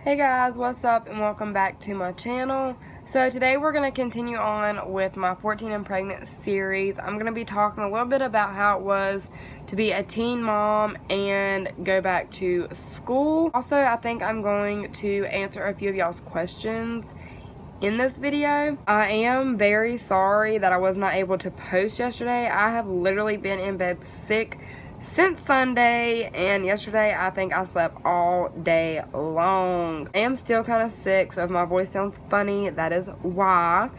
Hey guys, what's up and welcome back to my channel. So today we're going to continue on with my 14 and Pregnant series. I'm going to be talking a little bit about how it was to be a teen mom and go back to school. Also, I think I'm going to answer a few of y'all's questions in this video. I am very sorry that I was not able to post yesterday. I have literally been in bed sick since Sunday, and yesterday I think I slept all day long. I am still kind of sick, so if my voice sounds funny, that is why.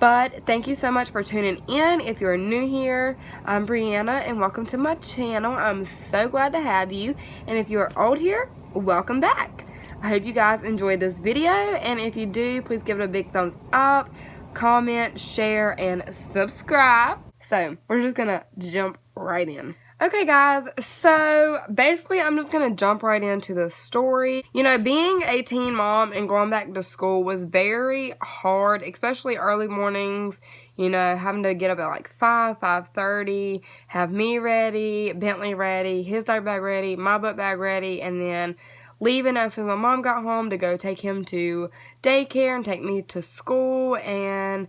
But thank you so much for tuning in. If you're new here, I'm Brianna and welcome to my channel. I'm so glad to have you, and if you're old here, welcome back. I hope you guys enjoyed this video, and if you do, please give it a big thumbs up, comment, share, and subscribe. So we're just gonna jump right in. Okay guys, so basically I'm just going to jump right into the story. You know, being a teen mom and going back to school was very hard, especially early mornings, you know, having to get up at like 5:30, have me ready, Bentley ready, his diaper bag ready, my book bag ready, and then leaving as soon as my mom got home to go take him to daycare and take me to school. And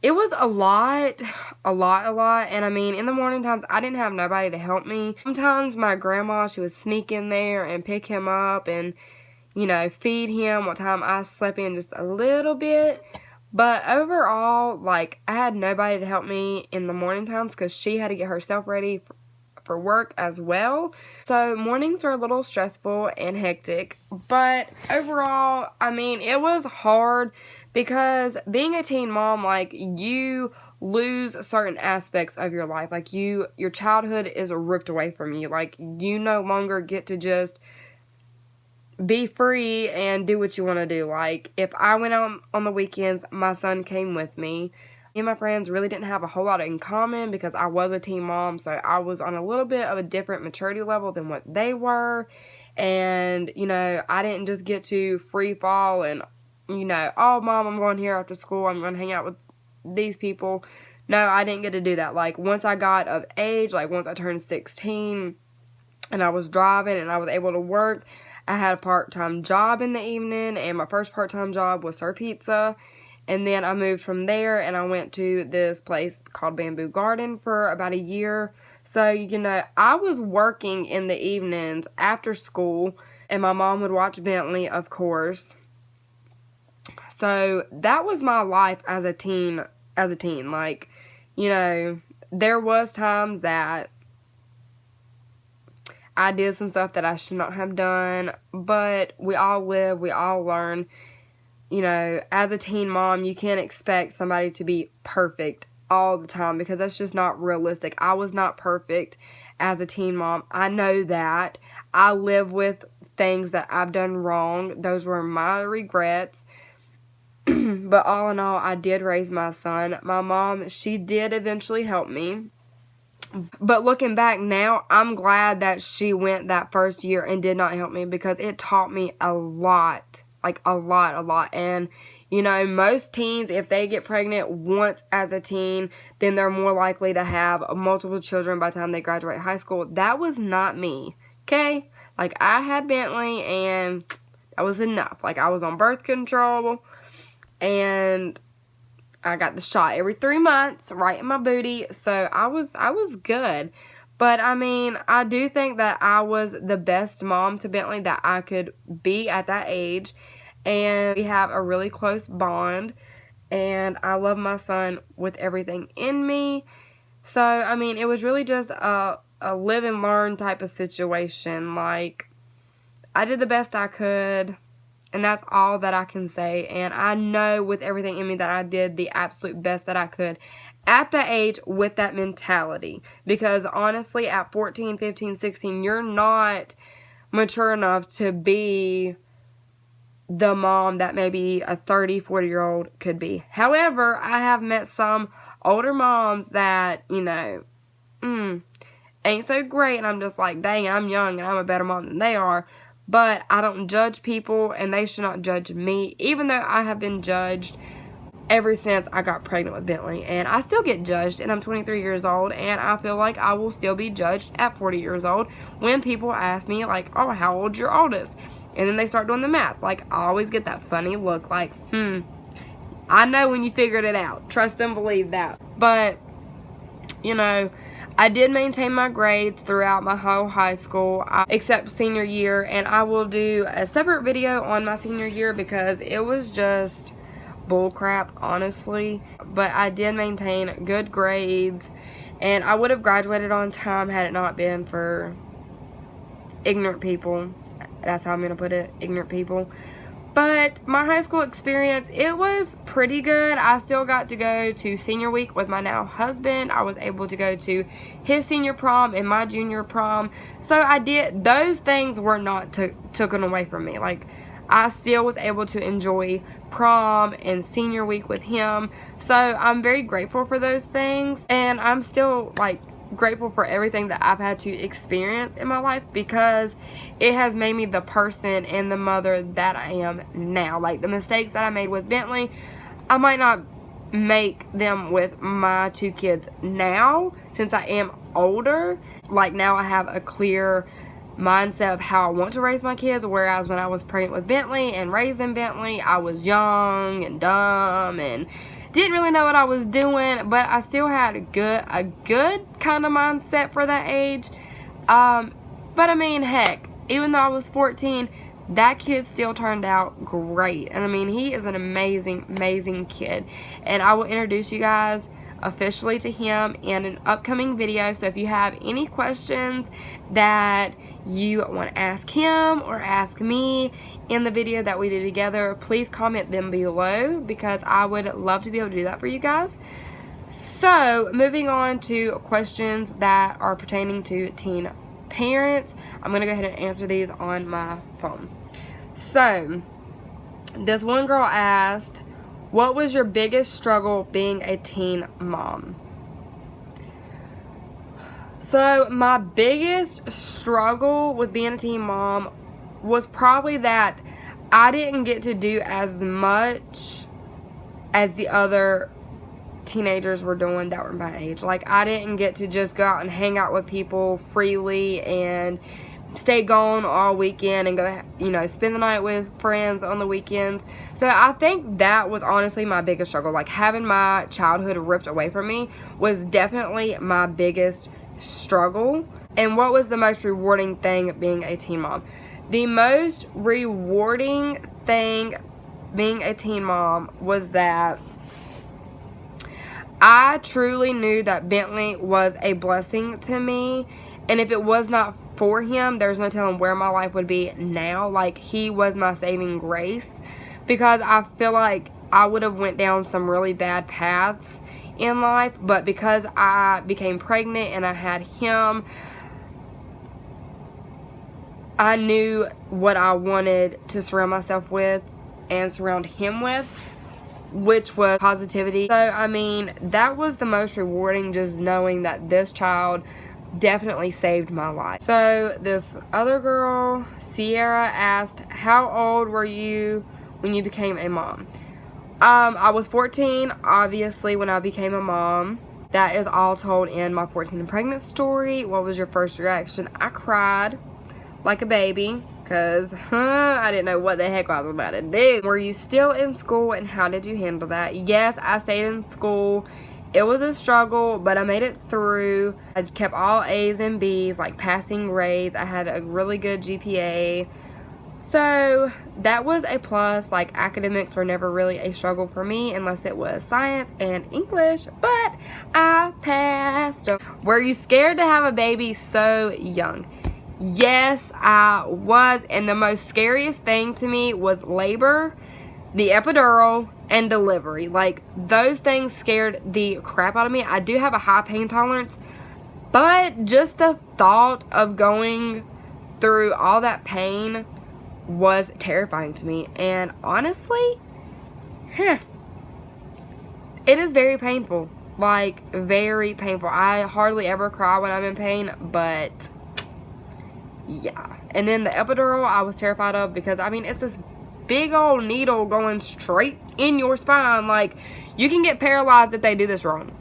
it was a lot, and I mean, in the morning times, I didn't have nobody to help me. Sometimes my grandma, she would sneak in there and pick him up and, you know, feed him. One time I slept in just a little bit, but overall, like, I had nobody to help me in the morning times because she had to get herself ready for work as well. So mornings were a little stressful and hectic, but overall, I mean, it was hard because being a teen mom, like, you lose certain aspects of your life. Like, your childhood is ripped away from you. Like, you no longer get to just be free and do what you want to do. Like, if I went out on the weekends, my son came with me. Me and my friends really didn't have a whole lot in common because I was a teen mom, so I was on a little bit of a different maturity level than what they were. And, you know, I didn't just get to free fall and, you know, oh, mom, I'm going here after school, I'm going to hang out with these people. No, I didn't get to do that. Like, once I got of age, like, once I turned 16 and I was driving and I was able to work, I had a part-time job in the evening, and my first part-time job was serve pizza. And then I moved from there and I went to this place called Bamboo Garden for about a year. So, you know, I was working in the evenings after school, and my mom would watch Bentley, of course. So that was my life as a teen. Like, you know, there was times that I did some stuff that I should not have done, but we all live, we all learn. You know, as a teen mom, you can't expect somebody to be perfect all the time because that's just not realistic. I was not perfect as a teen mom. I know that. I live with things that I've done wrong. Those were my regrets. But all in all, I did raise my son. My mom, she did eventually help me. But looking back now, I'm glad that she went that first year and did not help me because it taught me a lot. Like, a lot. And, you know, most teens, if they get pregnant once as a teen, then they're more likely to have multiple children by the time they graduate high school. That was not me, okay? Like, I had Bentley, and that was enough. Like, I was on birth control, and I got the shot every 3 months right in my booty, so I was good. But, I mean, I do think that I was the best mom to Bentley that I could be at that age. And we have a really close bond. And I love my son with everything in me. So, I mean, it was really just a live and learn type of situation. Like, I did the best I could. And that's all that I can say. And I know with everything in me that I did the absolute best that I could at that age with that mentality. Because honestly, at 14, 15, 16, you're not mature enough to be the mom that maybe a 30, 40-year-old could be. However, I have met some older moms that, you know, ain't so great. And I'm just like, dang, I'm young and I'm a better mom than they are. But I don't judge people, and they should not judge me, even though I have been judged ever since I got pregnant with Bentley. And I still get judged, and I'm 23 years old, and I feel like I will still be judged at 40 years old when people ask me, like, oh, how old's your oldest? And then they start doing the math. Like, I always get that funny look like, I know when you figured it out. Trust and believe that. But, you know, I did maintain my grades throughout my whole high school, except senior year. And I will do a separate video on my senior year because it was just bullcrap, honestly. But I did maintain good grades. And I would have graduated on time had it not been for ignorant people. That's how I'm going to put it, ignorant people. But my high school experience, it was pretty good. I still got to go to senior week with my now husband. I was able to go to his senior prom and my junior prom. So I did, those things were not taken away from me. Like, I still was able to enjoy prom and senior week with him. So I'm very grateful for those things. And I'm still, like, grateful for everything that I've had to experience in my life because it has made me the person and the mother that I am now. Like, the mistakes that I made with Bentley, I might not make them with my 2 kids now since I am older. Like, now I have a clear mindset of how I want to raise my kids, whereas when I was pregnant with Bentley and raising Bentley, I was young and dumb and didn't really know what I was doing, but I still had a good kind of mindset for that age. But I mean, heck, even though I was 14, that kid still turned out great. And I mean, he is an amazing kid. And I will introduce you guys officially to him in an upcoming video. So if you have any questions that you want to ask him or ask me in the video that we do together, please comment them below because I would love to be able to do that for you guys. So moving on to questions that are pertaining to teen parents, I'm going to go ahead and answer these on my phone. So this one girl asked, what was your biggest struggle being a teen mom? So my biggest struggle with being a teen mom was probably that I didn't get to do as much as the other teenagers were doing that were my age. Like, I didn't get to just go out and hang out with people freely and stay gone all weekend and go, you know, spend the night with friends on the weekends. So I think that was honestly my biggest struggle. Like, having my childhood ripped away from me was definitely my biggest struggle. And what was the most rewarding thing being a teen mom? The most rewarding thing being a teen mom was that I truly knew that Bentley was a blessing to me. And if it was not for him, there's no telling where my life would be now. Like, he was my saving grace. Because I feel like I would have went down some really bad paths in life. But because I became pregnant and I had him, I knew what I wanted to surround myself with and surround him with, which was positivity. So, I mean, that was the most rewarding, just knowing that this child definitely saved my life. So, this other girl, Sierra, asked, how old were you when you became a mom? I was 14, obviously, when I became a mom. That is all told in my 14 and pregnant story. What was your first reaction? I cried like a baby because I didn't know what the heck I was about to do. Were you still in school and how did you handle that? Yes, I stayed in school. It was a struggle, but I made it through. I kept all A's and B's, like passing grades. I had a really good GPA. So that was a plus. Like, academics were never really a struggle for me unless it was science and English, but I passed. Were you scared to have a baby so young? Yes, I was, and the most scariest thing to me was labor, the epidural, and delivery. Like, those things scared the crap out of me. I do have a high pain tolerance, but just the thought of going through all that pain was terrifying to me. And honestly, it is very painful. Like, very painful. I hardly ever cry when I'm in pain, but yeah. And then the epidural I was terrified of because, I mean, it's this big old needle going straight in your spine. Like, you can get paralyzed if they do this wrong.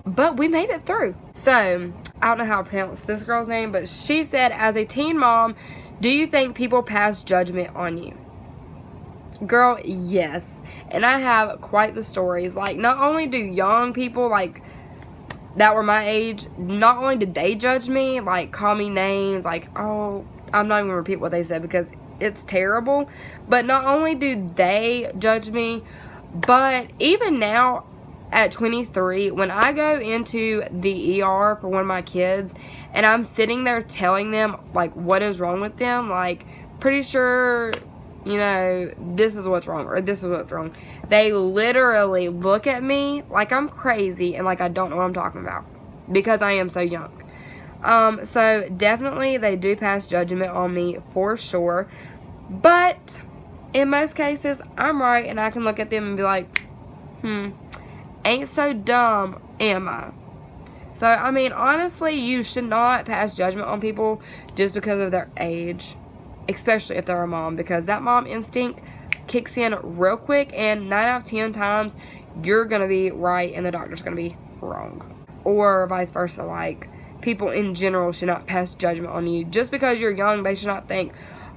But we made it through. So, I don't know how to pronounce this girl's name, but she said, as a teen mom, Do you think people pass judgment on you? Girl, yes. And I have quite the stories. Like, not only do young people, like, that were my age, not only did they judge me, like, call me names, like, oh, I'm not even gonna repeat what they said because it's terrible. But not only do they judge me, but even now at 23, when I go into the ER for one of my kids and I'm sitting there telling them, like, what is wrong with them, like, pretty sure, you know, this is what's wrong, or this is what's wrong. They literally look at me like I'm crazy and like I don't know what I'm talking about because I am so young. So definitely they do pass judgment on me for sure. But in most cases, I'm right and I can look at them and be like, ain't so dumb, am I? So, I mean, honestly, you should not pass judgment on people just because of their age, especially if they're a mom, because that mom instinct kicks in real quick, and 9 out of 10 times, you're going to be right and the doctor's going to be wrong. Or vice versa, like, people in general should not pass judgment on you. Just because you're young, they should not think,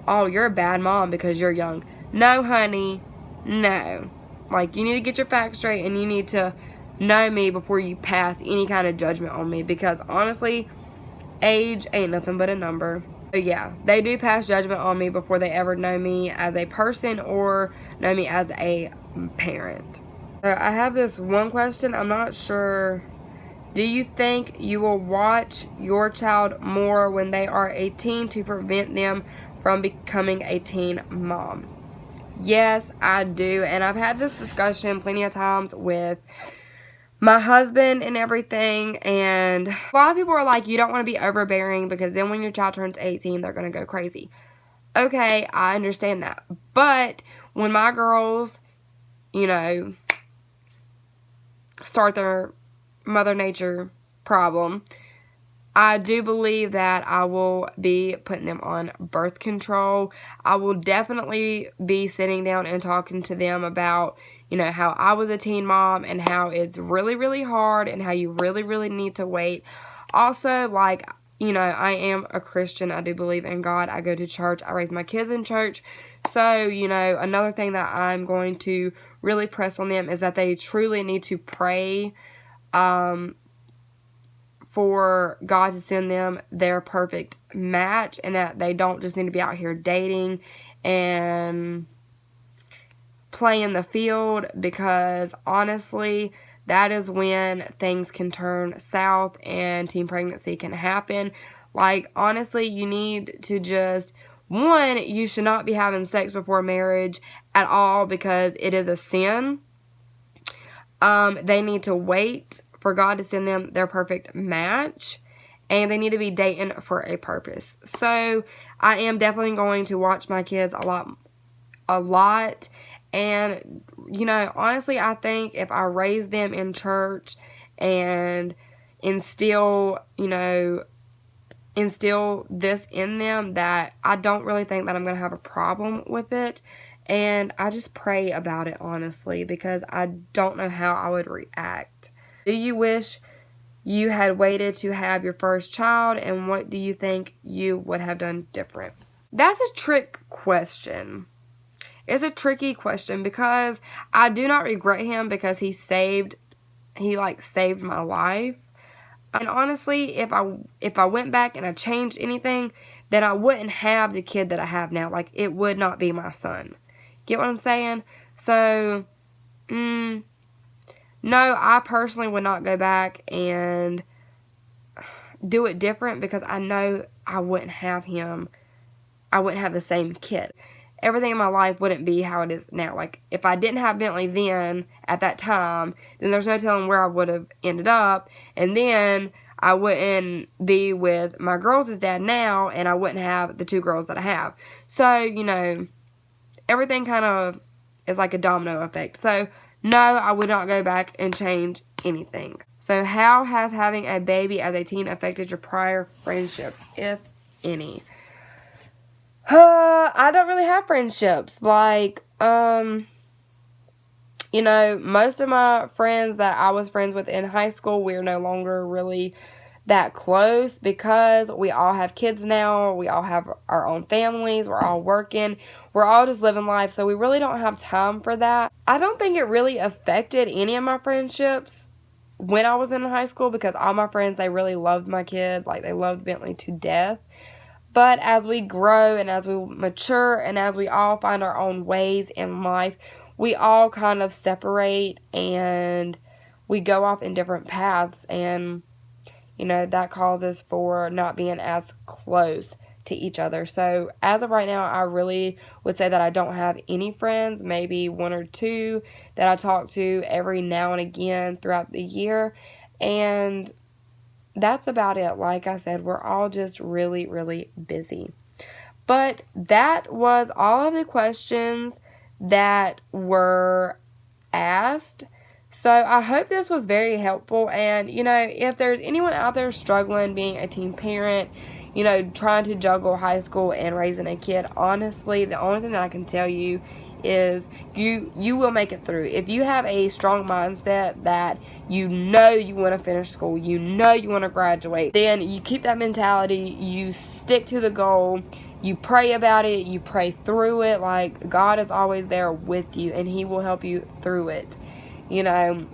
oh, you're a bad mom because you're young. No, honey, no. Like, you need to get your facts straight, and you need to know me before you pass any kind of judgment on me, because honestly, age ain't nothing but a number. So yeah, they do pass judgment on me before they ever know me as a person or know me as a parent. So I have this one question. I'm not sure. Do you think you will watch your child more when they are a teen to prevent them from becoming a teen mom? Yes, I do. And I've had this discussion plenty of times with my husband and everything, and a lot of people are like, you don't want to be overbearing because then when your child turns 18, they're going to go crazy. Okay, I understand that. But when my girls, you know, start their Mother Nature problem, I do believe that I will be putting them on birth control. I will definitely be sitting down and talking to them about, you know, how I was a teen mom and how it's really, really hard and how you really, really need to wait. Also, like, you know, I am a Christian. I do believe in God. I go to church. I raise my kids in church. So, you know, another thing that I'm going to really press on them is that they truly need to pray for God to send them their perfect match, and that they don't just need to be out here dating and playing the field, because honestly, that is when things can turn south and teen pregnancy can happen. Like, honestly, you need to just, one, you should not be having sex before marriage at all because it is a sin. They need to wait for God to send them their perfect match, and they need to be dating for a purpose. So I am definitely going to watch my kids a lot. And, you know, honestly, I think if I raise them in church and instill this in them, that I don't really think that I'm going to have a problem with it. And I just pray about it, honestly, because I don't know how I would react. Do you wish you had waited to have your first child, and what do you think you would have done different? That's a trick question. It's a tricky question because I do not regret him because he saved my life. And honestly, if I went back and I changed anything, then I wouldn't have the kid that I have now. Like, it would not be my son. Get what I'm saying? So, no, I personally would not go back and do it different because I know I wouldn't have him. I wouldn't have the same kid. Everything in my life wouldn't be how it is now. Like, if I didn't have Bentley then, at that time, then there's no telling where I would have ended up. And then I wouldn't be with my girls' dad now, and I wouldn't have the 2 girls that I have. So, you know, everything kind of is like a domino effect. So, no, I would not go back and change anything. So, how has having a baby as a teen affected your prior friendships, if any? I don't really have friendships. Like, you know, most of my friends that I was friends with in high school, we're no longer really that close because we all have kids now. We all have our own families. We're all working. We're all just living life. So we really don't have time for that. I don't think it really affected any of my friendships when I was in high school because all my friends, they really loved my kid. Like, they loved Bentley to death. But as we grow and as we mature and as we all find our own ways in life, we all kind of separate and we go off in different paths. And, you know, that causes for not being as close to each other. So as of right now, I really would say that I don't have any friends, maybe one or two that I talk to every now and again throughout the year. And that's about it. Like I said, we're all just really, really busy. But that was all of the questions that were asked. So I hope this was very helpful. And, you know, if there's anyone out there struggling being a teen parent, you know, trying to juggle high school and raising a kid, honestly, the only thing that I can tell you is you will make it through. If you have a strong mindset that you know you want to finish school, you know you want to graduate, then you keep that mentality, you stick to the goal, you pray about it, you pray through it. Like, God is always there with you and He will help you through it. You know,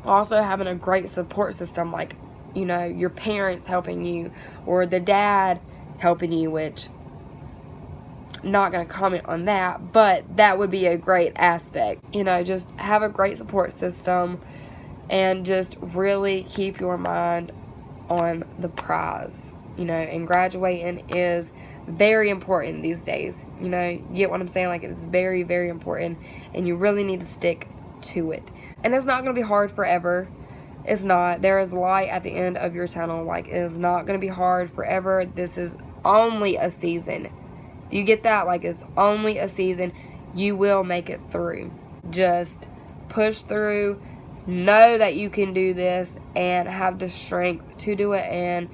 also having a great support system, like, you know, your parents helping you or the dad helping you, which not going to comment on that, but that would be a great aspect. You know, just have a great support system and just really keep your mind on the prize. You know, and graduating is very important these days. You know, you get what I'm saying? Like, it's very, very important and you really need to stick to it. And it's not going to be hard forever. It's not. There is light at the end of your tunnel. Like, it is not going to be hard forever. This is only a season. You get that? Like, it's only a season. You will make it through. Just push through. Know that you can do this and have the strength to do it, and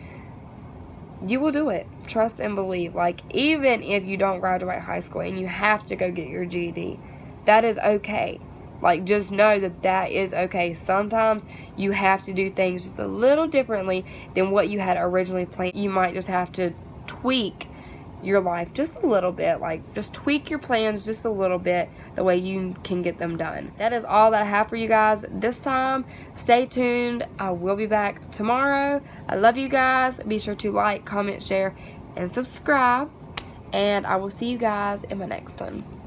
you will do it. Trust and believe. Like, even if you don't graduate high school and you have to go get your GED, that is okay. Like, just know that that is okay. Sometimes you have to do things just a little differently than what you had originally planned. You might just have to tweak your life just a little bit. Like, just tweak your plans just a little bit the way you can get them done. That is all that I have for you guys this time. Stay tuned. I will be back tomorrow. I love you guys. Be sure to like, comment, share, and subscribe. And I will see you guys in my next one.